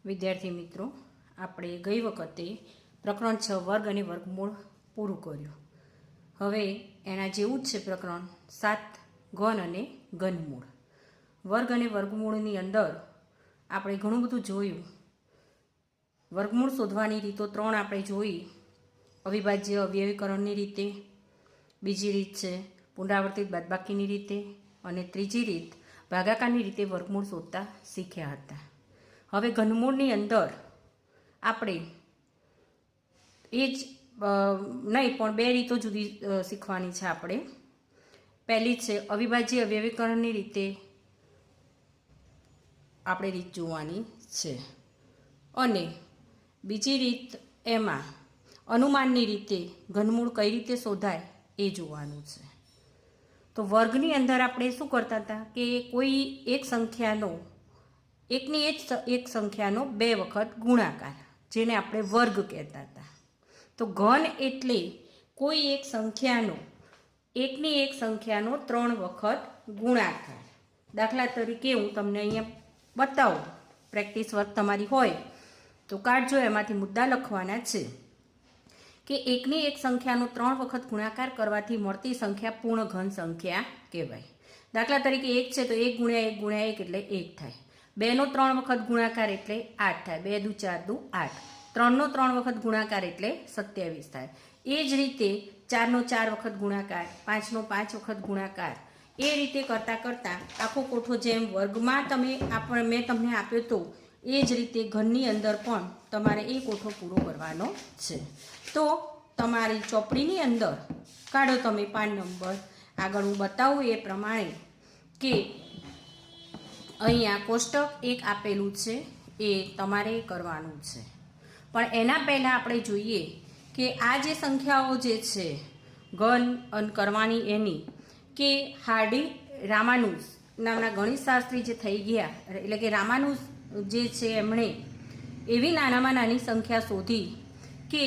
વિદ્યાર્થી મિત્રો, આપણે ગઈ વખતે પ્રકરણ 6 વર્ગ અને વર્ગમૂળ પૂરું કર્યું. હવે એના જેવું જ છે પ્રકરણ 7 ઘન અને ઘનમૂળ. વર્ગ અને વર્ગમૂળની અંદર આપણે ઘણું બધું જોયું. વર્ગમૂળ શોધવાની રીતો 3 આપણે જોઈ. અવિભાજ્ય અવયવીકરણની રીતે, બીજી રીત છે પુનરાવર્તિત બાદબાકીની રીતે, અને ત્રીજી રીત ભાગાકારની રીતે વર્ગમૂળ શોધતા શીખ્યા હતા. હવે ઘનમૂળની અંદર આપણે એ જ નહીં પણ 2 રીતો જુદી શીખવાની છે આપણે. પહેલી છે અવિભાજ્ય અવયવીકરણની રીતે આપણે રીત જોવાની છે, અને બીજી રીત એમાં અનુમાનની રીતે ઘનમૂળ કઈ રીતે શોધાય એ જોવાનું છે. તો વર્ગની અંદર આપણે શું કરતા હતા કે કોઈ એક સંખ્યાનો એકની એક સંખ્યાનો 2 વખત ગુણાકાર, જેને આપણે વર્ગ કહેતા હતા. તો ઘન એટલે કોઈ એક સંખ્યાનો એકની એક સંખ્યાનો 3 વખત ગુણાકાર. દાખલા તરીકે હું તમને અહીંયા બતાવું, પ્રેક્ટિસ વર્ક તમારી હોય તો કાઢજો, એમાંથી મુદ્દા લખવાના છે કે એકની એક સંખ્યાનો 3 વખત ગુણાકાર કરવાથી મળતી સંખ્યા પૂર્ણ ઘન સંખ્યા કહેવાય. દાખલા તરીકે 1 છે તો 1 ગુણ્યા 1 ગુણ્યા 1 એટલે 1 થાય. 2નો 3 વખત ગુણાકાર એટલે 8 થાય. 2 દુ 4 દુ 8. 3નો 3 વખત ગુણાકાર એટલે 27 થાય. એ જ રીતે 4નો 4 વખત ગુણાકાર, 5નો 5 વખત ગુણાકાર, એ રીતે કરતાં કરતાં આખો કોઠો જેમ વર્ગમાં મેં તમને આપ્યો તો એ જ રીતે ઘનની અંદર પણ તમારે એ કોઠો પૂરો કરવાનો છે. તો તમારી ચોપડીની અંદર કાઢો તમે 5 નંબર. આગળ હું બતાવું એ પ્રમાણે કે અહીંયા કોષ્ટક એક આપેલું છે, એ તમારે કરવાનું છે. પણ એના પહેલાં આપણે જોઈએ કે આ જે સંખ્યાઓ જે છે ઘન કરવાની એની, કે હાર્ડી રામાનુજ નામના ગણિતશાસ્ત્રી જે થઈ ગયા, એટલે કે રામાનુજ જે છે એમણે એવી નાનામાં નાની સંખ્યા શોધી કે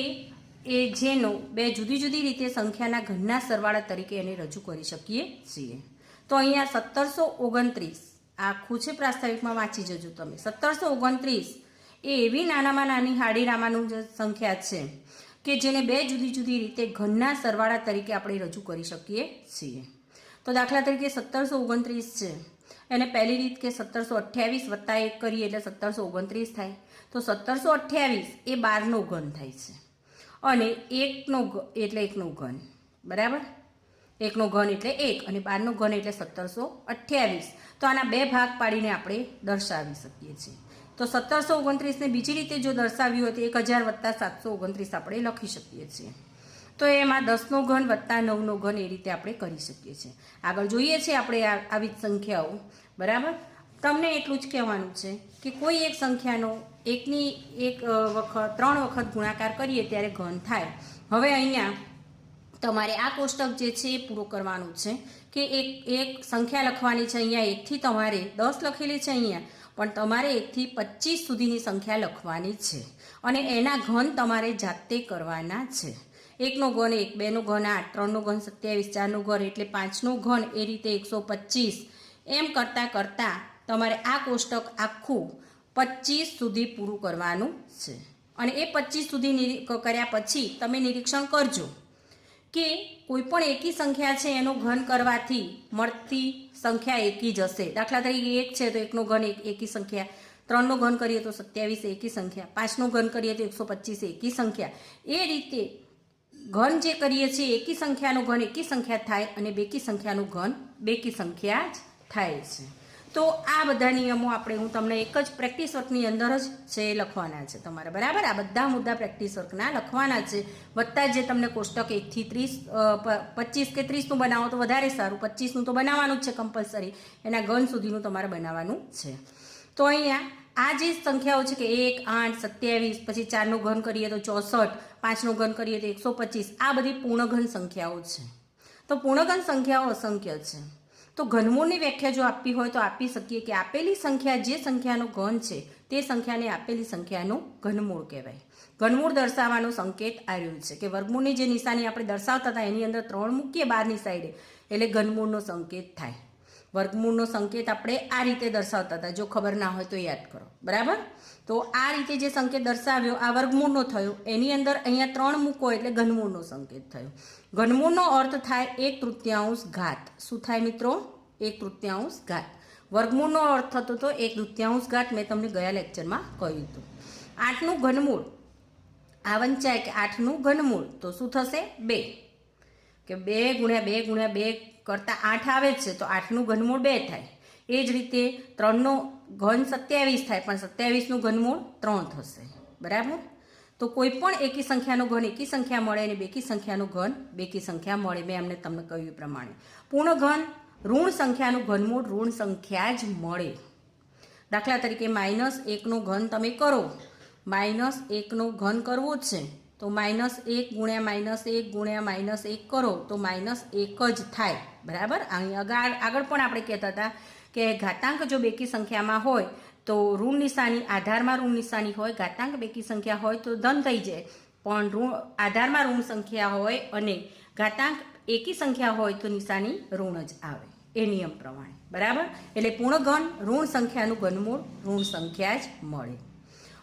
એ જેનો 2 જુદી જુદી રીતે સંખ્યાના ઘનના સરવાળા તરીકે એને રજૂ કરી શકીએ છીએ. તો અહીંયા 1729 આખું છે, પ્રાસ્તાવિકમાં વાંચી જજો તમે. 1729 એ એવી નાનામાં નાની હાર્ડી રામાનુજ સંખ્યા છે કે જેને 2 જુદી જુદી રીતે ઘનના સરવાળા તરીકે આપણે રજૂ કરી શકીએ છીએ. તો દાખલા તરીકે 1729 છે, એને પહેલી રીત કે 1728 વત્તા 1 કરીએ એટલે 1729 થાય. તો 1728 એ 12નો ઘન થાય છે, અને 1નો એટલે 1નો ઘન, બરાબર. 1નો ઘન એટલે 1 અને 12નો ઘન એટલે 1728. તો આના 2 ભાગ પાડીને આપણે દર્શાવી શકીએ છીએ. તો 1729ને બીજી રીતે જો દર્શાવ્યું હોય તો 1000 વત્તા 729 આપણે લખી શકીએ છીએ. તો એમાં 10નો ઘન વત્તા 9નો ઘન એ રીતે આપણે કરી શકીએ છીએ. આગળ જોઈએ છીએ આપણે આવી જ સંખ્યાઓ, બરાબર. તમને એટલું જ કહેવાનું છે કે કોઈ એક સંખ્યાનો એકની એક વખત 3 વખત ગુણાકાર કરીએ ત્યારે ઘન થાય. હવે અહીંયા તમારે આ કોષ્ટક જે છે એ પૂરો કરવાનું છે કે એક સંખ્યા લખવાની છે. અહીંયા 1 થી તમારે 10 લખેલી છે અહીંયા, પણ તમારે 1 થી 25 સુધીની સંખ્યા લખવાની છે, અને એના ઘન તમારે જાતે કરવાના છે. 1નો ઘન 1, 2નો ઘન 8, 3નો ઘન 27, 4નો ઘન એટલે 5નો ઘન, એ રીતે 125. એમ કરતાં કરતાં તમારે આ કોષ્ટક આખું 25 સુધી પૂરું કરવાનું છે. અને એ 25 સુધી કર્યા પછી તમે નિરીક્ષણ કરજો કે કોઈ પણ એકી સંખ્યા છે એનો ઘન કરવાથી મળતી સંખ્યા એકી જ હશે. દાખલા તરીકે 1 છે તો 1નો ઘન એકી સંખ્યા, 3નો ઘન કરીએ તો 27 એકી સંખ્યા, 5નો ઘન કરીએ તો 125 એકી સંખ્યા. એ રીતે ઘન જે કરીએ છીએ એકી સંખ્યાનો ઘન એકી સંખ્યા થાય, અને બેકી સંખ્યાનું ઘન બેકી સંખ્યા જ થાય છે. તો આ બધા નિયમો હું તમને એક જ પ્રેક્ટિસ વર્કની અંદર જ છે લખવાના છે તમારે, બરાબર. આ બધા મુદ્દા પ્રેક્ટિસ વર્કના લખવાના છે, વત્તા જે તમને કોષ્ટક 1 થી 30, 25 કે 30નું બનાવો તો વધારે સારું. 25નું તો બનાવવાનું જ છે કમ્પલસરી, એના ઘન સુધીનું તમારે બનાવવાનું છે. તો અહીંયા આ જે સંખ્યાઓ છે કે 1, 8, 27, પછી 4નો ઘન કરીએ તો 64, 5નો ઘન કરીએ તો 125, આ બધી પૂર્ણઘન સંખ્યાઓ છે. તો પૂર્ણઘન સંખ્યાઓ અસંખ્ય છે. તો ઘનમૂળની વ્યાખ્યા જો આપવી હોય તો આપી શકીએ કે આપેલી સંખ્યા જે સંખ્યાનો ઘન છે તે સંખ્યાને આપેલી સંખ્યાનું ઘનમૂળ કહેવાય. ઘનમૂળ દર્શાવવાનો સંકેત આવ્યો છે કે વર્ગમૂળની જે નિશાની આપણે દર્શાવતા હતા એની અંદર 3 મૂકીએ બહારની સાઈડે એટલે ઘનમૂળનો સંકેત થાય. વર્ગમૂળનો સંકેત આપણે આ રીતે દર્શાવતા હતા, જો ખબર ના હોય તો યાદ કરો, બરાબર. તો આ રીતે જે સંકેત દર્શાવ્યો આ વર્ગમૂળનો થયો, એની અંદર અહીંયા 3 મૂકો એટલે ઘનમૂળનો સંકેત થયો. ઘનમૂળનો અર્થ થાય 1/3 ઘાત. શું થાય મિત્રો? 1/3 ઘાત. વર્ગમૂળનો અર્થ થતો તો 1/3 ઘાત. મેં તમને ગયા લેક્ચરમાં કહ્યું હતું. 8નું ઘનમૂળ આ વંચાય કે 8નું ઘનમૂળ તો શું થશે? 2. કે 2 × 2 × 2 કરતાં 8 આવે છે તો 8નું ઘનમૂળ 2 થાય. એ જ રીતે 3નો ઘન 27 થાય, પણ 27નું ઘનમૂળ 3 થશે, બરાબર. તો કોઈ પણ એકી સંખ્યાનો ઘન એકી સંખ્યા મળે અને બેકી સંખ્યાનો ઘન બેકી સંખ્યા મળે. મેં અમને તમને કહ્યું એ પ્રમાણે પૂર્ણ ઘન ઋણ સંખ્યાનું ઘનમૂળ ઋણ સંખ્યા જ મળે. દાખલા તરીકે -1નો ઘન તમે કરો, -1નો ઘન કરવો છે તો -1 × -1 × -1 કરો તો -1 જ થાય, બરાબર. અહીં આગળ પણ આપણે કહેતા હતા કે ઘાતાંક જો બેકી સંખ્યામાં હોય તો ઋણ નિશાની આધારમાં ઋણ નિશાની હોય, ઘાતાંક બેકી સંખ્યા હોય તો ધન થઈ જાય, પણ આધારમાં ઋણ સંખ્યા હોય અને ઘાતાંક એકી સંખ્યા હોય તો નિશાની ઋણ જ આવે, એ નિયમ પ્રમાણે, બરાબર. એટલે પૂર્ણ ઘન ઋણ સંખ્યાનું ઘનમૂળ ઋણ સંખ્યા જ મળે.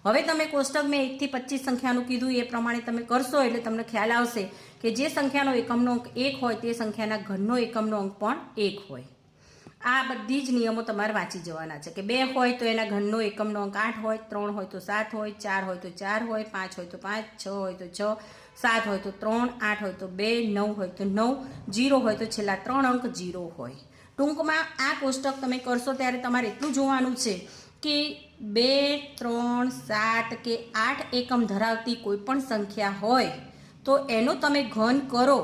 હવે તમે કોષ્ટક મેં 1 થી 25 સંખ્યાનું કીધું એ પ્રમાણે તમે કરશો એટલે તમને ખ્યાલ આવશે કે જે સંખ્યાનો એકમનો અંક 1 હોય તે સંખ્યાના ઘનનો એકમનો અંક પણ 1 હોય. આ બધી જ નિયમો તમારે વાંચી જવાના છે કે 2 હોય તો એના ઘનનો એકમનો અંક 8 હોય, 3 હોય તો 7 હોય, 4 હોય તો 4 હોય, 5 હોય તો 5, 6 હોય તો 6, 7 હોય તો 3, 8 હોય તો 2, 9 હોય તો 9, 0 હોય તો છેલ્લા 3 અંક 0 હોય. ટૂંકમાં આ કોષ્ટક તમે કરશો ત્યારે તમારે એટલું જોવાનું છે કે 2, 3, 7 કે 8 એકમ ધરાવતી કોઈ પણ સંખ્યા હોય તો એનો તમે ઘન કરો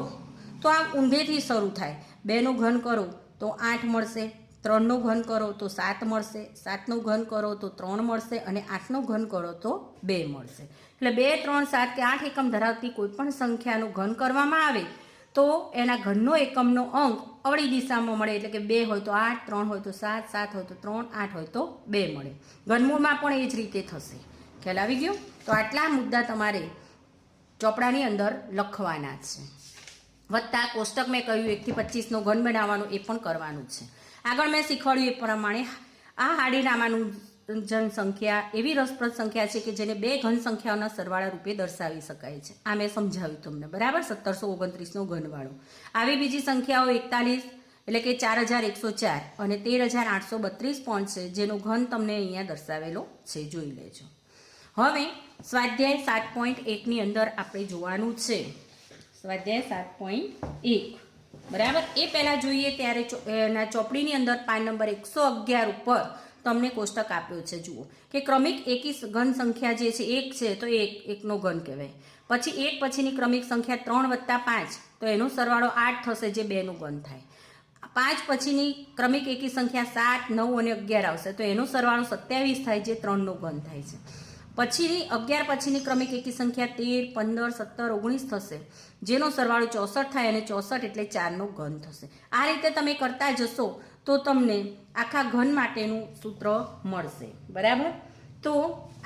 તો આ ઊંધેથી શરૂ થાય. 2નો ઘન કરો તો 8 મળશે, 3નો ઘન કરો તો 7 મળશે, 7નો ઘન કરો તો 3 મળશે અને 8નો ઘન કરો તો 2 મળશે. એટલે 2, 3, 7 કે 8 એકમ ધરાવતી કોઈ પણ સંખ્યાનું ઘન કરવામાં આવે તો એના ઘનનો એકમનો અંક અવળી દિશામાં મળે, એટલે કે 2 હોય તો 8, 3 હોય તો 7, 7 હોય તો 3, 8 હોય તો 2 મળે. ઘનમૂળમાં પણ એ જ રીતે થશે. ખ્યાલ આવી ગયો? તો આટલા મુદ્દા તમારે ચોપડાની અંદર લખવાના છે. વત્તા કોષ્ટક મેં કહ્યું 1 થી 25નો ઘન બનાવવાનું એ પણ કરવાનું છે. આગળ મેં શીખવાડ્યું એ પ્રમાણે આ હાડીનામાનું જનસંખ્યા એવી રસપ્રદ સંખ્યા છે કે જેને 2 ઘન સંખ્યાઓના સરવાળા રૂપે દર્શાવી શકાય છે. આ મેં સમજાવ્યું તમને, બરાબર. 1729નો ઘનવાળો. આવી બીજી સંખ્યાઓ 41 એટલે કે 4104 અને 13832 પણ છે જેનો ઘન તમને અહીંયા દર્શાવેલો છે, જોઈ લેજો. હવે સ્વાધ્યાય 7.1ની અંદર આપણે જોવાનું છે. સ્વાધ્યાય 7.1, બરાબર. એ પહેલાં જોઈએ ત્યારે એના ચોપડીની અંદર પાન નંબર 111 ઉપર તમને કોષ્ટક આપ્યો છે. જુઓ કે ક્રમિક એકી ઘન સંખ્યા જે છે 1 છે તો 1નો ઘન કહેવાય. પછી 1 પછીની ક્રમિક સંખ્યા 3 + 5 તો એનો સરવાળો 8 થશે જે 2નું ઘન થાય. 5 પછીની ક્રમિક એકી સંખ્યા 7, 9 અને 11 આવશે તો એનો સરવાળો 27 થાય જે 3નું ઘન થાય છે. પછીની 11 પછીની ક્રમિક એકી સંખ્યા 13, 15, 17, 19 થશે જેનો સરવાળો 64 થાય અને 64 એટલે 4નું ઘન થશે. આ રીતે તમે કરતા જશો તો તમને આખા ઘન માટેનું સૂત્ર મળશે, બરાબર. તો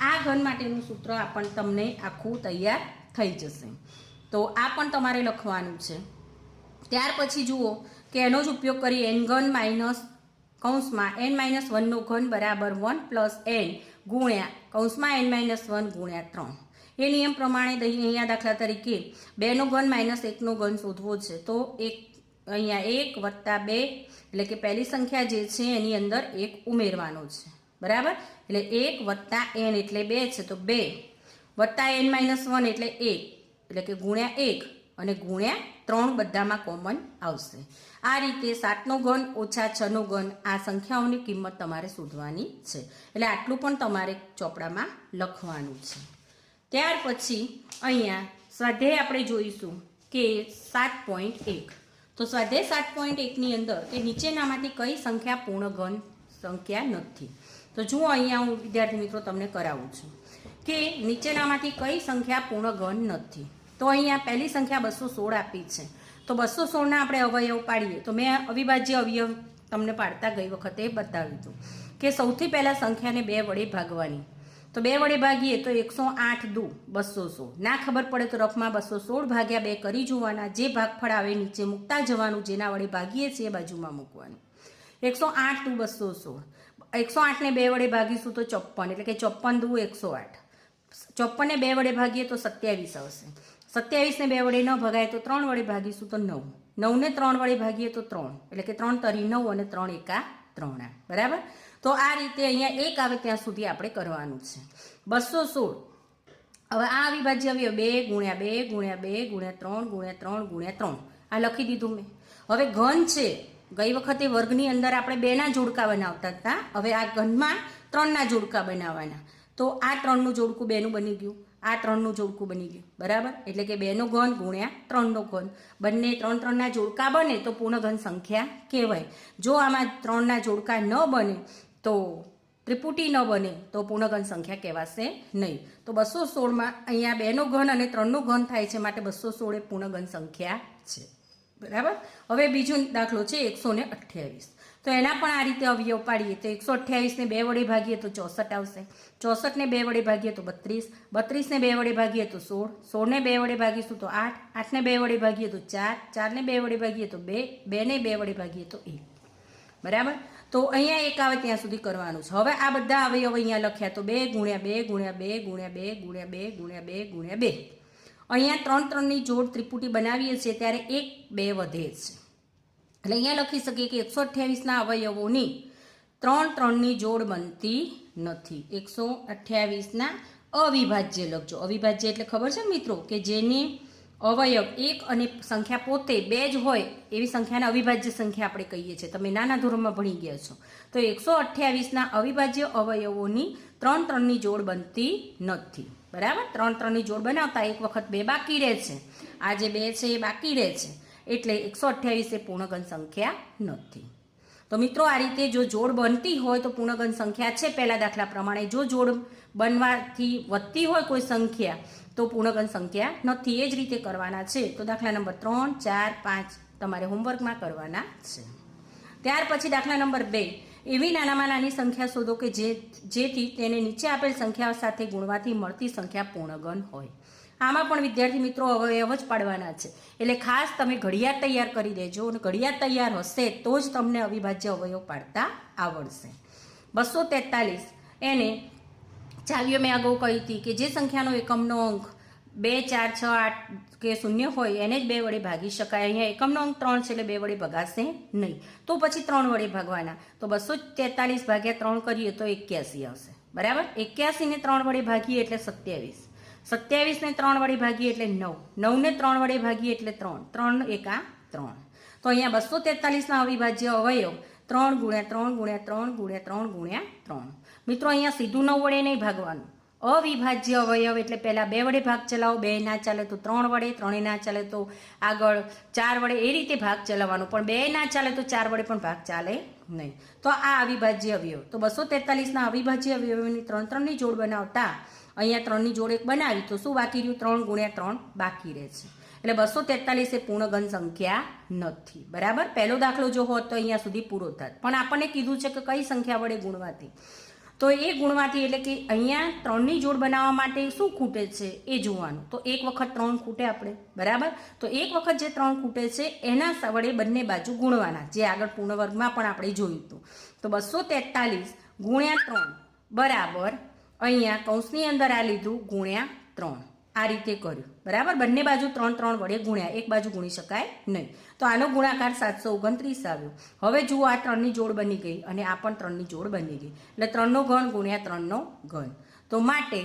આ ઘન માટેનું સૂત્ર આપણને તમને આખું તૈયાર થઈ જશે. તો આ પણ તમારે લખવાનું છે. ત્યાર પછી જુઓ કે એનો જ ઉપયોગ કરી n ઘન માઇનસ કૌંસમાં n-1નો ઘન બરાબર 1 + n ગુણ્યા કૌંસમાં n-1 ગુણ્યા 3. એ નિયમ પ્રમાણે અહીંયા દાખલા તરીકે 2નો ઘન -1નો ઘન શોધવો છે તો અહીંયા 1 + 2 એટલે કે પહેલી સંખ્યા જે છે એની અંદર 1 ઉમેરવાનો છે, બરાબર. એટલે 1 + n એટલે 2 છે તો 2 + n-1 એટલે 1 એટલે કે ગુણ્યા 1 અને ગુણ્યા 3 બધામાં કોમન આવશે. આ રીતે 7નો ઘન ઓછા 6નો ઘન આ સંખ્યાઓની કિંમત તમારે શોધવાની છે. એટલે આટલું પણ તમારે ચોપડામાં લખવાનું છે. ત્યાર પછી અહીંયા સ્વાધ્યાય આપણે જોઈશું કે 7.1. તો સ્વાધ્યાય 7.1ની અંદર કે નીચેનામાંથી કઈ સંખ્યા પૂર્ણ ઘન સંખ્યા નથી. તો જુઓ અહીંયા હું વિદ્યાર્થી મિત્રો તમને કરાવું છું કે નીચેનામાંથી કઈ સંખ્યા પૂર્ણ ઘન નથી. તો અહીંયા પહેલી સંખ્યા 216 આપી છે તો 216ના આપણે અવયવ પાડીએ તો મેં અવિભાજ્ય અવયવ તમને પાડતા ગઈ વખતે બતાવ્યું હતું કે સૌથી પહેલાં સંખ્યાને 2 વડે ભાગવાની. તો 2 વડે ભાગીએ તો 108 દુ 216. ના ખબર પડે તો રફમાં 216 ભાગ્યા 2 કરી જોવાના. જે ભાગફળ આવે નીચે મૂકતા જવાનું, જેના વડે ભાગીએ છીએ એ બાજુમાં મૂકવાનું. 108 દુ 216, 108 ને 2 વડે ભાગીશું તો 54, એટલે કે 54 દુ 108, 54 ને 2 વડે ભાગીએ તો 27 આવશે, 27 ને 2 વડે ન ભગાય તો 3 વડે ભાગીશું તો 9, 9 ને 3 વડે ભાગીએ તો 3, એટલે કે 3 તરી 9 અને 3 એકા 3, બરાબર. તો આ રીતે અહીંયા 1 આવે ત્યાં સુધી આપણે કરવાનું છે. 216, હવે આ અવિભાજ્ય અવયવ 2 ગુણ્યા 2 ગુણ્યા 2 ગુણ્યા 3 ગુણ્યા 3 ગુણ્યા 3 આ લખી દીધું મેં. હવે ઘન છે, ગઈ વખતે વર્ગની અંદર આપણે 2ના જોડકા બનાવતા હતા, હવે આ ઘનમાં 3ના જોડકા બનાવવાના. તો આ 3નું જોડકું 2નું બની ગયું, આ 3નું જોડકું બની ગયું, બરાબર. એટલે કે 2નો ઘન ગુણ્યા 3નો ઘન, બંને 3ના જોડકા બને તો પૂર્ણઘન સંખ્યા કહેવાય. જો આમાં 3ના જોડકા ન બને તો ત્રિપુટી ન બને તો પૂર્ણઘન સંખ્યા કહેવાશે નહીં. તો 216માં અહીંયા 2નો ઘન અને 3નો ઘન થાય છે, માટે 216 એ પૂર્ણઘન સંખ્યા છે, બરાબર. હવે બીજો દાખલો છે 128. તો એના પણ આ રીતે અવયવ પાડીએ તો 128 ને 2 વડે ભાગીએ તો 64 આવશે, 64 ને 2 વડે ભાગીએ તો 32, 32 ને 2 વડે ભાગીએ તો 16, 16 ને 2 વડે ભાગીશું તો 8, 8 ને 2 વડે ભાગીએ તો 4, 4 ને 2 વડે ભાગીએ તો 2, 2 ને 2 વડે ભાગીએ તો 1, બરાબર. તો અહીંયા 1 આવે ત્યાં સુધી કરવાનું છે. હવે આ બધા અવયવ અહીંયા લખ્યા તો 2 ગુણ્યા 2 ગુણ્યા 2 ગુણ્યા 2 ગુણ્યા 2 ગુણ્યા 2 ગુણ્યા 2. અહીંયા 3 3ની જોડ ત્રિપુટી બનાવીએ છીએ ત્યારે 1 2 વધે છે, એટલે અહીંયા લખી શકીએ કે 128ના અવયવોની 3 3ની જોડ બનતી નથી. 128ના અવિભાજ્ય લખજો. અવિભાજ્ય એટલે ખબર છે મિત્રો કે જેની અવયવ 1 અને સંખ્યા પોતે 2 જ હોય એવી સંખ્યાને અવિભાજ્ય સંખ્યા આપણે કહીએ છીએ. તમે નાના ધોરણમાં ભણી ગયા છો. તો 128ના અવિભાજ્ય અવયવોની 3 3ની જોડ બનતી નથી, બરાબર. 3 3ની જોડ બનાવતા એક વખત 2 બાકી રહે છે, આ જે 2 છે એ બાકી રહે છે, એટલે 128 એ પૂર્ણઘન સંખ્યા નથી. તો મિત્રો આ રીતે જો જોડ બનતી હોય તો પૂર્ણઘન સંખ્યા છે. પહેલા દાખલા પ્રમાણે જો જોડ બનવાથી વધતી હોય કોઈ સંખ્યા તો પૂર્ણઘન સંખ્યા નથી. એ જ રીતે કરવાના છે. તો દાખલા નંબર 3 4 5 તમારે હોમવર્કમાં કરવાના છે. ત્યાર પછી દાખલા નંબર 2, એવી નાનામાં નાની સંખ્યા શોધો કે જેથી તેને નીચે આપેલ સંખ્યાઓ સાથે ગુણવાથી મળતી સંખ્યા પૂર્ણઘન હોય. આમાં પણ વિદ્યાર્થી મિત્રો અવયવ જ પાડવાના છે, એટલે ખાસ તમે ઘડિયાળ તૈયાર કરી દેજો, અને ઘડિયાળ તૈયાર હશે તો જ તમને અવિભાજ્ય અવયવ પાડતા આવડશે. 243 એને ચાવીઓ મેં અગાઉ કહી હતી કે જે સંખ્યાનો એકમનો અંક 2 4 6 8 કે 0 હોય એને જ 2 વડે ભાગી શકાય. અહીંયા એકમનો અંક 3 છે એટલે 2 વડે ભગાશે નહીં, તો પછી 3 વડે ભાગવાના. તો 243 ભાગ્યા 3 કરીએ તો 81 આવશે, બરાબર. 81 ને 3 વડે ભાગીએ એટલે 27, 27 ને 3 વડે ભાગીએ એટલે 9, 9 ને 3 વડે ભાગીએ એટલે 3, 3 એકા 3. તો અહીંયા 243ના અવિભાજ્ય અવયવ 3 ગુણ્યા 3 ગુણ્યા 3 ગુણ્યા 3 ગુણ્યા 3. મિત્રો અહીંયા સીધું 9 વડે નહીં ભાગવાનું. અવિભાજ્ય અવયવ એટલે પહેલાં 2 વડે ભાગ ચલાવો, 2 ના ચાલે તો 3 વડે, 3 ના ચાલે તો આગળ 4 વડે, એ રીતે ભાગ ચલાવવાનો. પણ 2 ના ચાલે તો 4 વડે પણ ભાગ ચાલે નહીં. તો આ અવિભાજ્ય અવયવ. તો 243ના અવિભાજ્ય અવયવની 3 3ની જોડ બનાવતા અહીંયા 3ની જોડ એક બનાવી તો શું બાકી રહ્યું? 3 ગુણ્યા 3 બાકી રહે છે, એટલે 243 એ પૂર્ણઘન સંખ્યા નથી, બરાબર. પહેલો દાખલો જો હોત તો અહીંયા સુધી પૂરો થાત, પણ આપણને કીધું છે કે કઈ સંખ્યા વડે ગુણવાથી, તો એ ગુણવાથી એટલે કે અહીંયા 3ની જોડ બનાવવા માટે શું ખૂટે છે એ જોવાનું. તો એક વખત 3 ખૂટે આપણે, બરાબર. તો એક વખત જે 3 ખૂટે છે એના વડે બંને બાજુ ગુણવાના, જે આગળ પૂર્ણ વર્ગમાં પણ આપણે જોયું હતું. તો 243 ગુણ્યા 3 બરાબર અહીંયા કૌંસની અંદર આ લીધું ગુણ્યા 3, આ રીતે કર્યું, બરાબર. બંને બાજુ 3 3 વડે ગુણ્યા, એક બાજુ ગુણી શકાય નહીં. તો આનો ગુણાકાર 729 આવ્યો. હવે જુઓ આ 3ની જોડ બની ગઈ અને આ પણ 3ની જોડ બની ગઈ, એટલે 3નો ઘન ગુણ્યા 3નો ઘન. તો માટે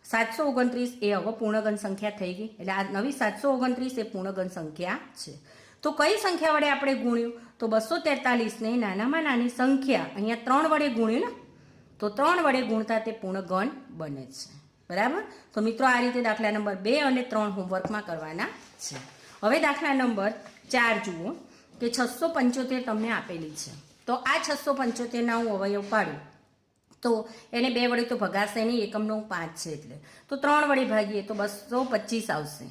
729 એ હવે પૂર્ણઘન સંખ્યા થઈ ગઈ, એટલે આ નવી 729 એ પૂર્ણઘન સંખ્યા છે. તો કઈ સંખ્યા વડે આપણે ગુણ્યું? તો 243ને નાનામાં નાની સંખ્યા અહીંયા 3 વડે ગુણ્યું ને, તો 3 વડે ગુણતા તે પૂર્ણઘન બને છે, બરાબર. તો મિત્રો આ રીતે દાખલા નંબર 2 અને 3 હોમવર્કમાં કરવાના છે. હવે દાખલા નંબર 4 જુઓ કે 675 તમને આપેલી છે. તો આ 675ના હું અવયવ પાડું તો એને 2 વડે તો ભગાશે નહીં, એકમનો 5 છે એટલે. તો 3 વડે ભાગીએ તો 225 આવશે.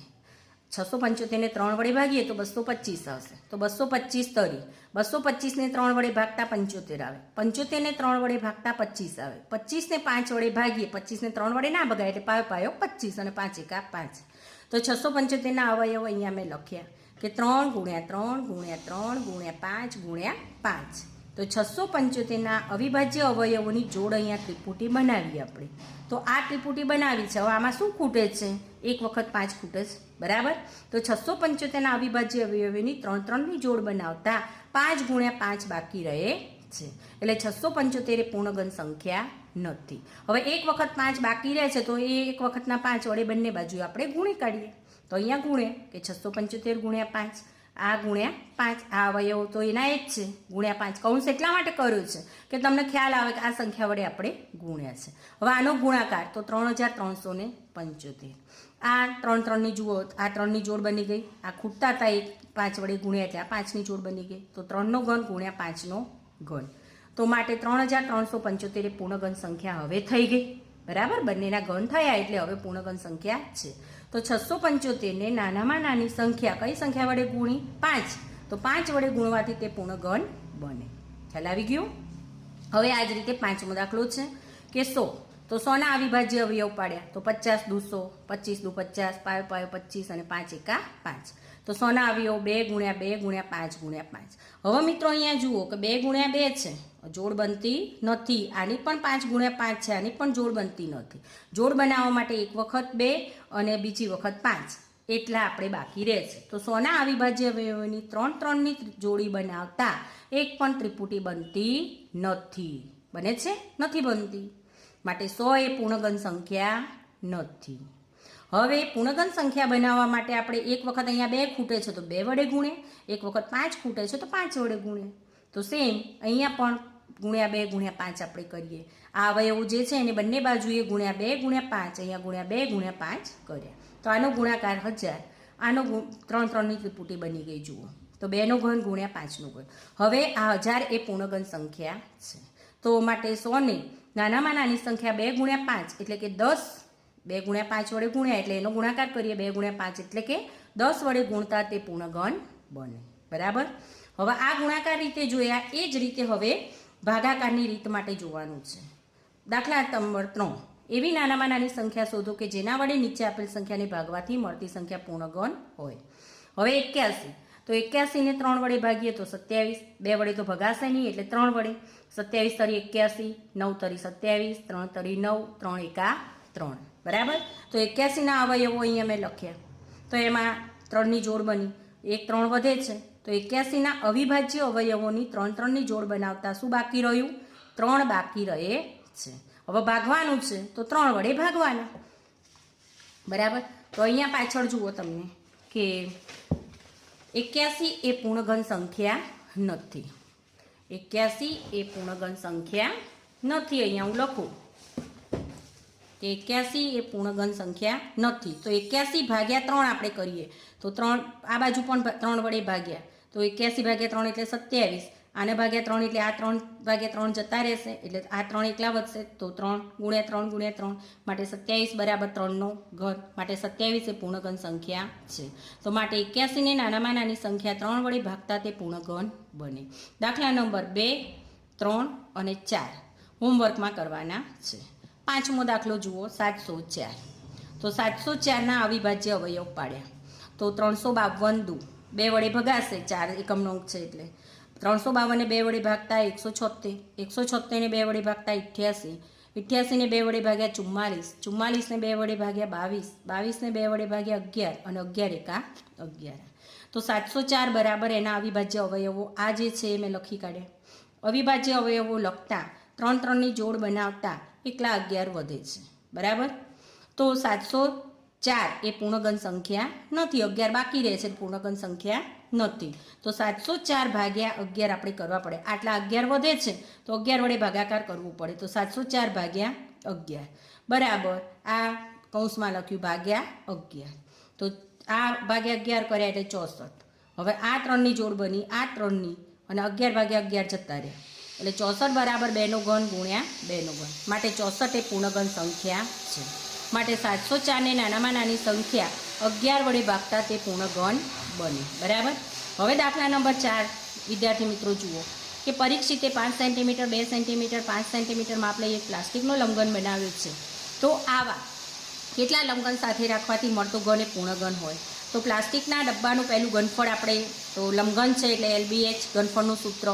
675 ને 3 વડે ભાગીએ તો 225 આવશે. તો 225 તરી 225 ને 3 વડે ભાગતા 75 આવે, 75 ને 3 વડે ભાગતા 25 આવે, 25 ને 5 વડે ભાગીએ, 25 ને 3 વડે ના ભગાય એટલે પાયો પાયો 25 અને 5 એકા 5. તો 675ના અવયવ અહીંયા મેં લખ્યા કે 3 ગુણ્યા 3 ગુણ્યા 3 ગુણ્યા 5 ગુણ્યા 5. તો 675ના અવિભાજ્ય અવયવોની જોડ અહીંયા ત્રિપુટી બનાવીએ આપણે. તો આ ત્રિપુટી બનાવી છે. હવે આમાં શું ખૂટે છે? 1 વખત 5 ખૂટે છે, બરાબર. તો 675ના અવિભાજ્ય અવયવોની 3 3ની જોડ બનાવતા 5 ગુણ્યા 5 બાકી રહે છે. એટલે 675 એ પૂર્ણઘન સંખ્યા નથી. હવે 1 વખત 5 બાકી રહે છે તો એ 1 વખતના 5 વડે બંને બાજુ આપણે ગુણી કાઢીએ. તો અહીંયા ગુણે કે 675 ગુણ્યા 5, આ ગુણ્યા 5, આ અવયવો તો એના જ છે, ગુણ્યા 5. કૌંસ એટલા માટે કર્યું છે કે તમને ખ્યાલ આવે કે આ સંખ્યા વડે આપણે ગુણ્યા છે. હવે આનો ગુણાકાર તો 3375. આ 3 3ની જુઓ, આ 3ની જોડ બની ગઈ. આ ખૂટતા હતા 5 વડે ગુણ્યા એટલે આ 5ની જોડ બની ગઈ. તો 3નો ઘન ગુણ્યા 5નો ઘન. તો માટે 3375 એ પૂર્ણઘન સંખ્યા હવે થઈ ગઈ, બરાબર. બંનેના ઘન થયા એટલે હવે પૂર્ણઘન સંખ્યા છે. તો 675ને નાનામાં નાની સંખ્યા કઈ સંખ્યા વડે ગુણી? 5. તો 5 વડે ગુણવાથી તે પૂર્ણઘન બને. ખ્યાલ આવી ગયો? હવે આ જ રીતે 5મો દાખલો છે કે 100. તો 100ના અવિભાજ્ય અવયવ પાડ્યા. તો 50 દુ 100, 25 દુ 50, 5 5 25 અને 5 એકા 5. તો 100ના અવયવ 2 ગુણ્યા 2 ગુણ્યા 5 ગુણ્યા 5. હવે મિત્રો અહીંયા જુઓ કે 2 ગુણ્યા 2 છે, જોડ બનતી નથી. આની પણ 5 ગુણ્યા 5 છે, આની પણ જોડ બનતી નથી. જોડ બનાવવા માટે એક વખત 2 અને બીજી વખત 5 એટલા આપણે બાકી રહે છે. તો 100ના અવિભાજ્ય અવયવોની 3 3ની જોડી બનાવતા એક પણ ત્રિપુટી બનતી નથી. બને છે? નથી બનતી. માટે 100 એ પૂર્ણઘન સંખ્યા નથી. હવે પૂર્ણઘન સંખ્યા બનાવવા માટે આપણે એક વખત અહીંયા 2 ખૂટે છે તો 2 વડે ગુણે, એક વખત 5 ખૂટે છે તો 5 વડે ગુણે. તો સેમ અહીંયા પણ ગુણ્યા 2 ગુણ્યા 5 આપણે કરીએ. આ અવયવો જે છે એને બંને બાજુએ ગુણ્યા 2 ગુણ્યા 5, અહીંયા ગુણ્યા 2 ગુણ્યા 5 કર્યા. તો આનો ગુણાકાર 1000, આનો 3 3ની ત્રિપુટી બની ગઈ જુઓ. તો 2નો ઘન ગુણ્યા 5નો ઘન. હવે આ 1000 એ પૂર્ણઘન સંખ્યા છે. તો માટે 100ને નાનામાં નાની સંખ્યા 2 ગુણ્યા 5 એટલે કે 10, 2 ગુણ્યા 5 વડે ગુણ્યા એટલે એનો ગુણાકાર કરીએ. 2 ગુણ્યા 5 એટલે કે 10 વડે ગુણતા તે પૂર્ણઘન બને, બરાબર. હવે આ ગુણાકાર રીતે જોયા, એ જ રીતે હવે ભાગાકારની રીત માટે જોવાનું છે. દાખલા નંબર 3. એવી નાનામાં નાની સંખ્યા શોધો કે જેના વડે નીચે આપેલ સંખ્યાને ભાગવાથી મળતી સંખ્યા પૂર્ણઘન હોય. હવે 81. તો 81ને 3 વડે ભાગીએ તો 27. 2 વડે તો ભગાશે નહીં એટલે 3 વડે. 27 તરી 81, 9 તરી 27, 3 તરી 9, 3 એકા 3, બરાબર. તો 81ના અવયવો અહીંયા મેં લખ્યા. તો એમાં 3ની જોડ બની, એક 3 વધે છે. તો 81ના અવિભાજ્ય અવયવોની 3 3ની જોડ બનાવતા શું બાકી રહ્યું? 3 બાકી રહે છે. હવે ભાગવાનું છે તો 3 વડે ભાગવાના, બરાબર. તો અહીંયા પાછળ જુઓ તમને કે 81 એ પૂર્ણઘન સંખ્યા નથી. 81 એ પૂર્ણઘન સંખ્યા નથી. અહીંયા હું લખું કે 81 એ પૂર્ણઘન સંખ્યા નથી. તો 81 ભાગ્યા 3 આપણે કરીએ તો 3 આ બાજુ પણ 3 વડે ભાગ્યા તો 81 ભાગ્યા 3 એટલે 27. આને ભાગ્યા 3 એટલે આ 3 ભાગ્યા 3 જતા રહેશે એટલે આ 3 એકલા વધશે. તો 3 ગુણ્યા 3 ગુણ્યા 3 માટે 27 બરાબર 3નો ઘન. માટે 27 એ પૂર્ણઘન સંખ્યા છે. તો માટે 81ને નાનામાં નાની સંખ્યા 3 વડે ભાગતા તે પૂર્ણઘન બને. દાખલા નંબર 2, 3 અને 4 હોમવર્કમાં કરવાના છે. 5મો દાખલો જુઓ, 704. તો 704ના અવિભાજ્ય અવયવ પાડ્યા. તો 352 દુ 2 વડે ભગાશે, 4 એકમનો અંક છે એટલે 352ને 2 વડે ભાગતા 176, 176ને 2 વડે ભાગતા 88, 88ને 2 વડે ભાગ્યા 44, 44ને 2 વડે ભાગ્યા 22, 22ને 2 વડે ભાગ્યા 11 અને 11 એકા 11. તો 704 બરાબર એના અવિભાજ્ય અવયવો આ જે છે એ મેં લખી કાઢ્યા. અવિભાજ્ય અવયવો લખતા 3 3ની જોડ બનાવતા એકલા 11 વધે છે, બરાબર. તો 704 એ પૂર્ણઘન સંખ્યા નથી. 11 બાકી રહે છે, પૂર્ણઘન સંખ્યા નથી. તો 704 ભાગ્યા 11 આપણે કરવા પડે. આટલા 11 વધે છે તો 11 વડે ભાગાકાર કરવું પડે. તો 704 ભાગ્યા 11 બરાબર આ કૌંસમાં લખ્યું ભાગ્યા 11. તો આ ભાગ્યા 11 કર્યા એટલે 64. હવે આ 3ની જોડ બની, આ 3ની અને 11 ભાગ્યા 11 જતા રહ્યા એટલે 64 બરાબર 2નો ઘન ગુણ્યા 2નો ઘન. માટે 64 એ પૂર્ણઘન સંખ્યા છે. માટે 704ને નાનામાં નાની સંખ્યા 11 વડે ભાગતા તે પૂર્ણઘન બને, બરાબર. હવે દાખલા નંબર 4 વિદ્યાર્થી મિત્રો જુઓ કે પરીક્ષિતે 5 સેન્ટીમીટર, 2 સેન્ટીમીટર, 5 સેન્ટીમીટર માપ લઈ એક પ્લાસ્ટિકનો લંબઘન બનાવ્યો છે. તો આવા કેટલા લંબઘન સાથે રાખવાથી મળતો ઘન એ પૂર્ણઘન હોય? તો પ્લાસ્ટિકના ડબ્બાનું પહેલું ઘનફળ આપણે તો લંબઘન છે એટલે LBH ઘનફળનું સૂત્ર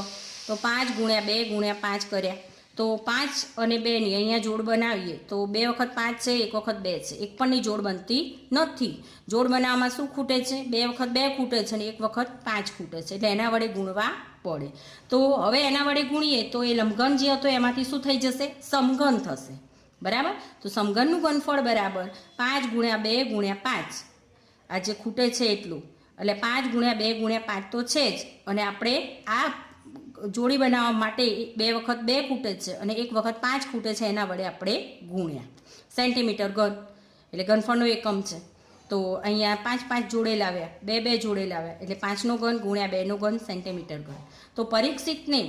તો 5 ગુણ્યા 2 ગુણ્યા 5 કર્યા તો 5 અને 2ની અહીંયા જોડ બનાવીએ તો 2 વખત 5 છે, 1 વખત 2 છે, એક પણની જોડ બનતી નથી. જોડ બનાવવામાં શું ખૂટે છે? 2 વખત 2 ખૂટે છે અને 1 વખત 5 ખૂટે છે, એટલે એના વડે ગુણવા પડે. તો હવે એના વડે ગુણીએ તો એ લંબઘન જે હતો એમાંથી શું થઈ જશે? સમઘન થશે. બરાબર? તો સમઘનનું ઘનફળ બરાબર 5 ગુણ્યા 2 ગુણ્યા 5, આ જે ખૂટે છે એટલું, એટલે 5 ગુણ્યા 2 ગુણ્યા 5 તો છે જ, અને આપણે આ જોડી બનાવવા માટે 2 વખત 2 ખૂટે છે અને 1 વખત 5 ખૂટે છે, એના વડે આપણે ગુણ્યા. સેન્ટીમીટર ઘન એટલે ઘનફળનો એકમ છે. તો અહીંયા 5 5 જોડે લાવ્યા, 2 2 જોડે લાવ્યા, એટલે 5નો ઘન ગુણ્યા 2નો ઘન સેન્ટીમીટર ઘન. તો પરીક્ષિતને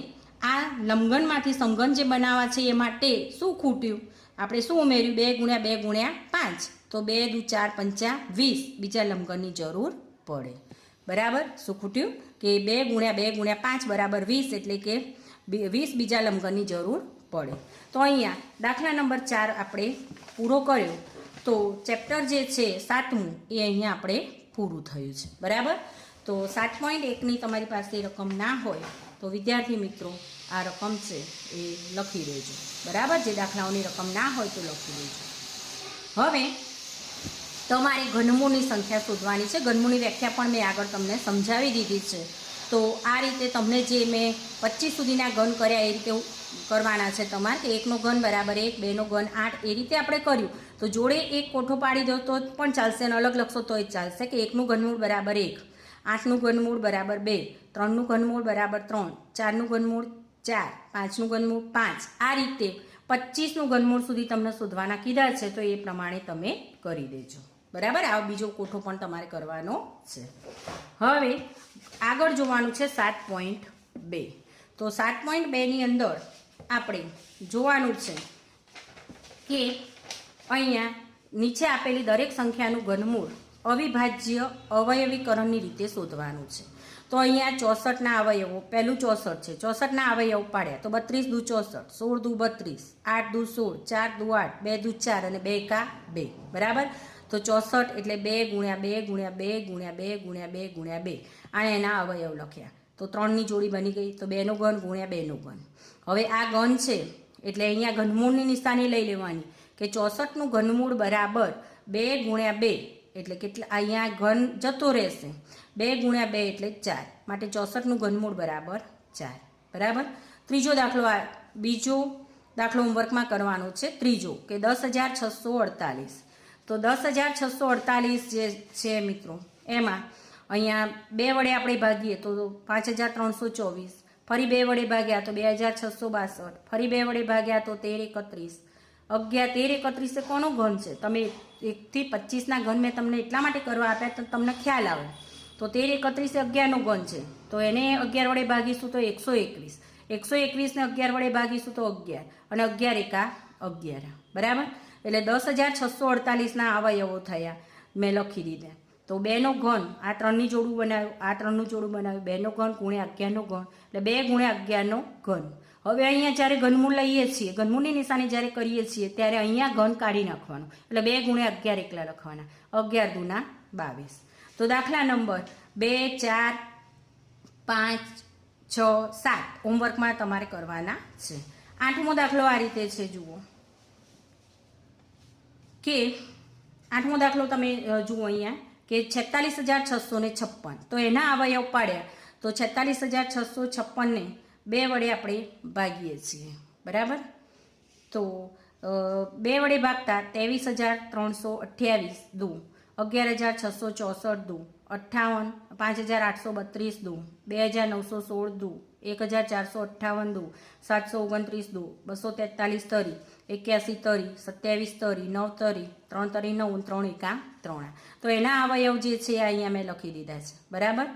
આ લંબઘનમાંથી સમઘન જે બનાવવા છે એ માટે શું ખૂટ્યું? આપણે શું ઉમેર્યું? 2 ગુણ્યા 2 ગુણ્યા 5, તો 2 દુ 4 પંચા 20 બીજા લંબઘનની જરૂર પડે. બરાબર? શું ખૂટ્યું? કે 2 ગુણ્યા 2 ગુણ્યા 5 બરાબર 20, એટલે કે 20 બીજા લંબઘનની જરૂર પડે. તો અહીંયા દાખલા નંબર 4 આપણે પૂરો કર્યો. તો ચેપ્ટર જે છે 7મું એ અહીંયા આપણે પૂરું થયું છે. બરાબર? તો 7.1ની તમારી પાસે રકમ ના હોય તો વિદ્યાર્થી મિત્રો આ રકમ છે એ લખી દેજો. બરાબર? જે દાખલાઓની રકમ ના હોય તો લખી દેજો. હવે તમારે ઘનમૂળની સંખ્યા શોધવાની છે. ઘનમૂળની વ્યાખ્યા પણ મેં આગળ તમને સમજાવી દીધી છે. તો આ રીતે તમને જે મેં 25 સુધીના ઘન કર્યા એ રીતે કરવાના છે તમારે, કે 1નો ઘન બરાબર 1, 2નો ઘન 8, એ રીતે આપણે કર્યું. તો જોડે એક કોઠો પાડી દો તો પણ ચાલશે, અને અલગ લખશો તોય ચાલશે, કે 1નું ઘનમૂળ બરાબર 1, 8નું ઘનમૂળ બરાબર 2, 3નું ઘનમૂળ બરાબર 3, 4નું ઘનમૂળ 4, 5નું ઘનમૂળ 5. આ રીતે 25નું ઘનમૂળ સુધી તમને શોધવાના કીધા છે, તો એ પ્રમાણે તમે કરી દેજો. બરાબર? આ બીજો કોઠો પણ તમારે કરવાનો છે. હવે આગળ જોવાનું છે 7.2. તો 7.2ની અંદર આપણે જોવાનું છે કે અહીંયા નીચે આપેલી દરેક સંખ્યાનું ઘનમૂળ અવિભાજ્ય અવયવીકરણની રીતે શોધવાનું છે. તો અહીંયા 64ના અવયવો, પહેલું 64 છે, 64ના અવયવ પાડ્યા તો 32 દુ 64, 16 દુ 32, 8 દુ 16, 4 દુ 8, 2 દુ 4 અને 2 એકા 2. બરાબર? તો 64 એટલે 2 ગુણ્યા 2 ગુણ્યા 2 ગુણ્યા 2 ગુણ્યા 2 ગુણ્યા 2, અને એના અવયવ લખ્યા. તો 3ની જોડી બની ગઈ. તો 2નો ઘન ગુણ્યા 2નો ઘન. હવે આ ઘન છે એટલે અહીંયા ઘનમૂળની નિશાની લઈ લેવાની, કે 64નું ઘનમૂળ બરાબર 2 ગુણ્યા 2, એટલે કેટલા? અહીંયા ઘન જતો રહેશે, 2 ગુણ્યા 2 એટલે 4, માટે 64નું ઘનમૂળ બરાબર 4. બરાબર? ત્રીજો દાખલો, બીજો દાખલો હોમવર્કમાં કરવાનો છે. ત્રીજો કે 10,648. તો 10,648 જે છે મિત્રો, એમાં અહીંયા 2 વડે આપણે ભાગીએ તો 5,324, ફરી 2 વડે ભાગ્યા તો 2,662, ફરી 2 વડે ભાગ્યા તો 1331. 1331 એ કોનો ઘન છે? તમે 1 થી 25ના ઘન મેં તમને એટલા માટે કરવા આપ્યા તો તમને ખ્યાલ આવે. તો 1331 એ 11નો ઘન છે, તો એને 11 વડે ભાગીશું તો 121, 121ને 11 વડે ભાગીશું તો 11, અને 11 એકા 11. બરાબર? એટલે 10,648ના અવયવો થયા, મેં લખી દીધા. તો 2નો ઘન, આ 3ની જોડું બનાવ્યું, આ 3નું જોડું બનાવ્યું, 2નો ઘન ગુણ્યા 11નો ઘન, એટલે 2 ગુણ્યા 11નો ઘન. હવે અહીંયા જ્યારે ઘનમૂળ લઈએ છીએ, ઘનમૂળની નિશાની જ્યારે કરીએ છીએ ત્યારે અહીંયા ઘન કાઢી નાખવાનું, એટલે 2 ગુણ્યા 11 એકલા લખવાના, 11 દુના 22. તો દાખલા નંબર 2, 4, 5, 6, 7 હોમવર્કમાં તમારે કરવાના છે. 8મો દાખલો આ રીતે છે, જુઓ કે 8મો દાખલો તમે જુઓ અહીંયા કે 46,656. તો એના અવયવ પાડ્યા તો 46,656ને 2 વડે આપણે ભાગીએ છીએ. બરાબર? તો 2 વડે ભાગતા 23,328 દુ, 11,664 દુ, 58, 5,832 દુ, 2,916 દુ, 1,458 દુ, 729 દુ, 243 તરી, 81 તરી, 27 તરી, 9 તરી, 3 તરી 9, 3 એકા 3. તો એના અવયવ જે છે અહીંયા મેં લખી દીધા છે. બરાબર?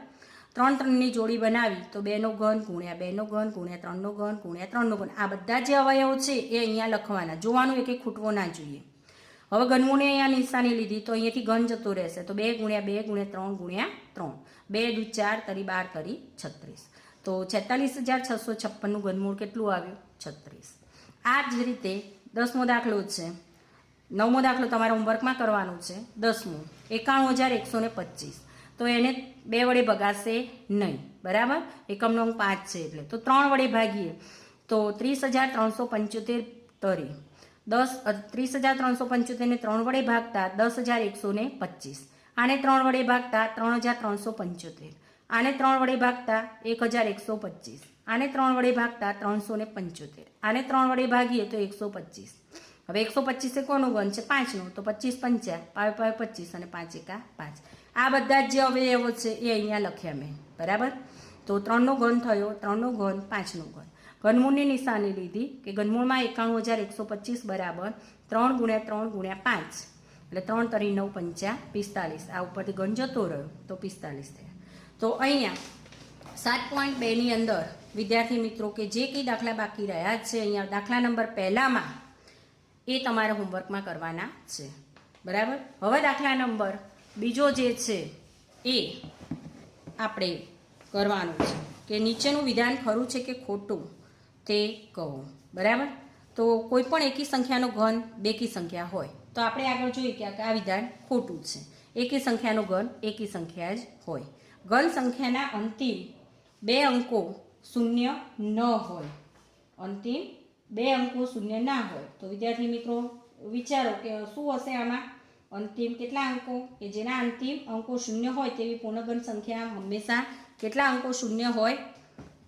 3 3ની જોડી બનાવી તો 2નો ઘન ગુણ્યા 2નો ઘન ગુણ્યા 3નો ઘન ગુણ્યા 3નો ઘન. આ બધા જે અવયવો છે એ અહીંયા લખવાના, જોવાનું એક ખૂટવો ના જોઈએ. હવે ઘનમૂળને અહીંયા નિશાની લીધી તો અહીંયાથી ઘન જતો રહેશે, તો 2 ગુણ્યા 2 ગુણ્યા 3 ગુણ્યા 3, 2 દુ 4 તરી 12 તરી 36. તો 46,656નું ઘનમૂળ કેટલું આવ્યું? 36. આ જ રીતે 10મો દાખલો છે. 9મો દાખલો તમારે હોમવર્કમાં કરવાનું છે. 10મો 91,125. તો એને 2 વડે ભગાશે નહીં, બરાબર, એકમનો અંક 5 છે એટલે. તો 3 વડે ભાગીએ તો 30,375 તરી. 30,375 ને 3 વડે ભાગતા 10,125. આને 3 વડે ભાગતા 3,375. આને 3 વડે ભાગતા 1,125. આને 3 વડે ભાગતા 375. આને 3 વડે ભાગીએ તો 125. હવે 125 એ કોનો ઘન છે? 5નો. તો 25 પંચા 5 25 અને 5 એકા 5. આ બધા જ જે અવયવો છે એ અહીંયા લખ્યા મેં, બરાબર. તો 3નો ઘન થયો, 3નો ઘન, 5નો ઘન. ઘનમૂળની નિશાની લીધી કે ઘનમૂળમાં 91,125 બરાબર 3 × 3 × 5 એટલે 3 તરી 9 પંચા 45. આ ઉપરથી ઘન જતો રહ્યો તો 45 થયા. તો અહીંયા 7.2ની અંદર વિદ્યાર્થી મિત્રો કે જે કંઈ દાખલા બાકી રહ્યા છે અહીંયા દાખલા નંબર પહેલામાં એ તમારે હોમવર્કમાં કરવાના છે, બરાબર. હવે દાખલા નંબર બીજો જે છે એ આપણે કરવાનું છે કે નીચેનું વિધાન ખરું છે કે ખોટું તે કહો, બરાબર. તો કોઈ પણ એકી સંખ્યાનો ઘન બેકી સંખ્યા હોય તો આપણે આગળ જોઈએ કે આ વિધાન ખોટું છે. એકી સંખ્યાનો ઘન એકી સંખ્યા જ હોય. ઘન સંખ્યાના અંતિમ 2 અંકો શૂન્ય ન હોય, અંતિમ 2 અંકો શૂન્ય ના હોય તો વિદ્યાર્થી મિત્રો વિચારો કે શું હશે આમાં? અંતિમ કેટલા અંકો કે જેના અંતિમ અંકો શૂન્ય હોય તેવી પૂર્ણઘન સંખ્યા હંમેશા કેટલા અંકો શૂન્ય હોય?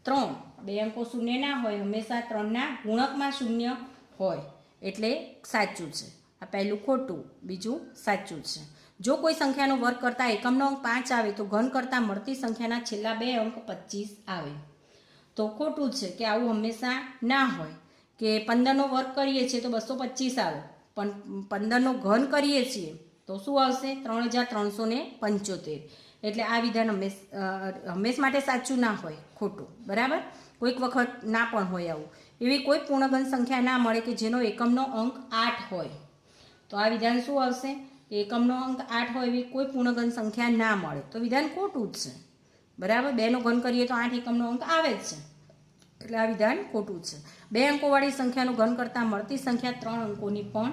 3. 2 અંકો શૂન્ય ના હોય, હંમેશા 3ના ગુણકમાં શૂન્ય હોય એટલે સાચું છે. આ પહેલું ખોટું, બીજું સાચું છે. જો કોઈ સંખ્યાનો વર્ગ કરતાં એકમનો અંક 5 આવે તો ઘન કરતાં મળતી સંખ્યાના છેલ્લા 2 અંક 25 આવે. તો ખોટું છે કે આવું હંમેશા ના હોય કે 15નો વર્ગ કરીએ છીએ તો 225 આવે, પણ 15નો ઘન કરીએ છીએ તો શું આવશે? 3,375. એટલે આ વિધાન હંમેશ માટે સાચું ના હોય, ખોટું, બરાબર. કોઈક વખત ના પણ હોય આવું. એવી કોઈ પૂર્ણઘન સંખ્યા ના મળે કે જેનો એકમનો અંક 8 હોય. તો આ વિધાન શું આવશે? એકમનો અંક 8 હોય એવી કોઈ પૂર્ણઘન સંખ્યા ના મળે તો વિધાન ખોટું જ છે, બરાબર. 2નો ઘન કરીએ તો 8 એકમનો અંક આવે જ છે એટલે આ વિધાન ખોટું છે. 2 અંકોવાળી સંખ્યાનું ઘન કરતાં મળતી સંખ્યા 3 અંકોની પણ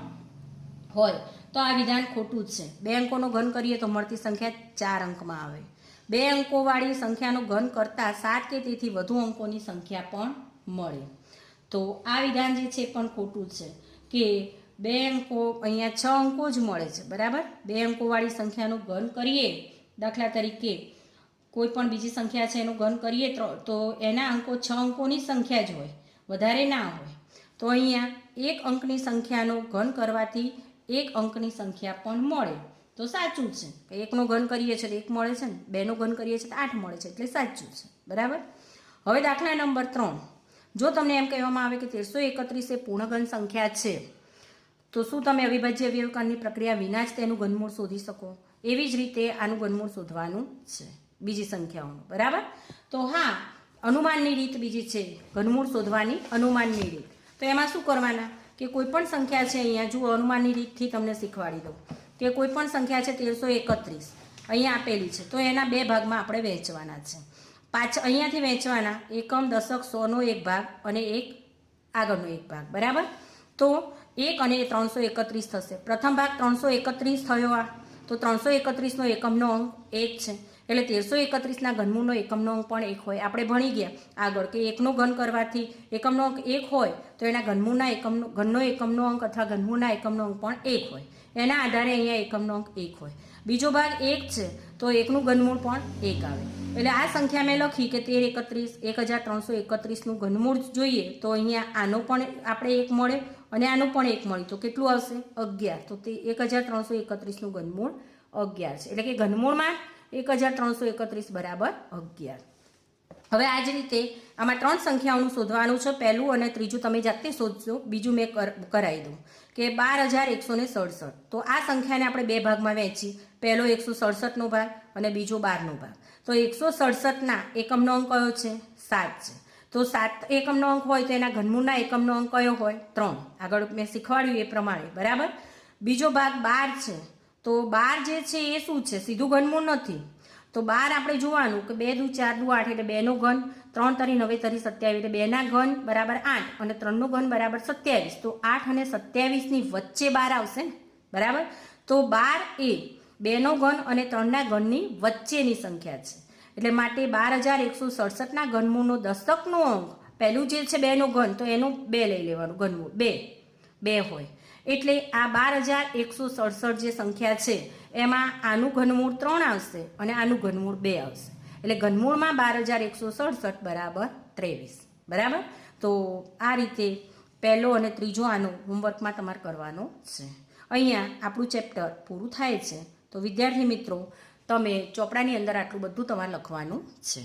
હોય તો આ વિધાન ખોટું જ છે. 2 અંકોનો ઘન કરીએ તો મળતી સંખ્યા 4 અંકમાં આવે. 2 અંકોવાળી સંખ્યાનું ઘન કરતાં 7 કે તેથી વધુ અંકોની સંખ્યા પણ મળે. તો આ વિધાન જે છે પણ ખોટું છે કે 2 અંકો અહીંયા 6 અંકો જ મળે છે, બરાબર. 2 અંકોવાળી સંખ્યાનું ઘન કરીએ, દાખલા તરીકે કોઈ પણ બીજી સંખ્યા છે એનું ઘન કરીએ તો એના અંકો 6 અંકોની સંખ્યા જ હોય, વધારે ના હોય. તો અહીંયા 1 અંકની સંખ્યાનો ઘન કરવાથી 1 અંકની સંખ્યા પણ મળે તો સાચું છે કે 1નો ઘન કરીએ છીએ તો 1 મળે છે ને, 2નો ઘન કરીએ છીએ તો 8 મળે છે એટલે સાચું છે, બરાબર. હવે દાખલા નંબર 3. જો તમને એમ કહેવામાં આવે કે 1331 એ પૂર્ણઘન સંખ્યા છે તો શું તમે અવિભાજ્ય અવયવકરણની પ્રક્રિયા વિના જ તેનું ઘનમૂળ શોધી શકો? એવી જ રીતે આનું ઘનમૂળ શોધવાનું છે બીજી સંખ્યાઓનું, બરાબર. તો હા, અનુમાનની રીત બીજી છે, ઘનમૂળ શોધવાની અનુમાનની રીત. તો એમાં શું કરવાના કે કોઈ પણ સંખ્યા છે, અહીંયા જુઓ અનુમાનની રીતથી તમને શીખવાડી દઉં કે કોઈ પણ સંખ્યા છે 1331 અહીંયા આપેલી છે તો એના 2 ભાગમાં આપણે વહેંચવાના છે. પાછળ અહીંયાથી વહેંચવાના એકમ, દશક, 100નો 1 ભાગ અને એક આગળનો 1 ભાગ, બરાબર. તો 1 અને 331 થશે. પ્રથમ ભાગ 331 થયો. આ તો 331નો એકમનો અંક 1 છે એટલે 1331ના ઘનમૂળનો એકમનો અંક પણ 1 હોય. આપણે ભણી ગયા આગળ કે 1નો ઘન કરવાથી એકમનો અંક 1 હોય તો એના ઘનનો એકમનો અંક અથવા ઘનમૂળના એકમનો અંક પણ 1 હોય. એના આધારે અહીંયા એકમનો અંક 1 હોય. બીજો ભાગ 1 છે તો 1નું ઘનમૂળ પણ 1 આવે. એટલે આ સંખ્યા મેં લખી કે 1331 ઘનમૂળ જોઈએ તો અહીંયા આનો પણ આપણે 1 મળે અને આનું પણ 1 મળે તો કેટલું આવશે? 11. તો તે 1331નું ઘનમૂળ 11 છે એટલે કે ઘનમૂળમાં 1331 બરાબર 11. હવે આ જ રીતે આમાં 3 સંખ્યાઓનું શોધવાનું છે. પહેલું અને ત્રીજું તમે જાતે શોધજો, બીજું મેં કરાવી દઉં કે 12,167. તો આ સંખ્યાને આપણે 2 ભાગમાં વહેંચી, પહેલો 167નો ભાગ અને બીજો 12નો ભાગ. તો 167ના એકમનો અંક કયો છે? 7 છે. તો 7 એકમનો અંક હોય તો એના ઘનમૂળના એકમનો અંક કયો હોય? 3. આગળ મેં શીખવાડ્યું એ પ્રમાણે, બરાબર. બીજો ભાગ 12 છે તો 12 જે છે એ શું છે? સીધું ઘનમૂળ નથી. તો 12 આપણે જોવાનું કે 2 દુ 4 દુ 8 એટલે 2નો ઘન, 3 તરી 9 તરી 27 એટલે 2ના ઘન બરાબર 8 અને 3નો ઘન બરાબર 27. તો 8 અને 27ની વચ્ચે 12 આવશે ને, બરાબર. તો 12 એ 2નો ઘન અને 3ના ઘનની વચ્ચેની સંખ્યા છે એટલે માટે 12,167ના ઘનમૂળનો દશકનો અંક પહેલું જે છે 2નો ઘન તો એનું 2 લઈ લેવાનું ઘનમૂળ 2 હોય એટલે આ 12,167 જે સંખ્યા છે એમાં આનું ઘનમૂળ 3 આવશે અને આનું ઘનમૂળ 2 આવશે એટલે ઘનમૂળમાં 12,167 બરાબર 23 બરાબર. તો આ રીતે પહેલો અને ત્રીજો આનો હોમવર્કમાં તમારે કરવાનો છે. અહીંયા આપણું ચેપ્ટર પૂરું થાય છે. તો વિદ્યાર્થી મિત્રો તમે ચોપડાની અંદર આટલું બધું તમારે લખવાનું છે.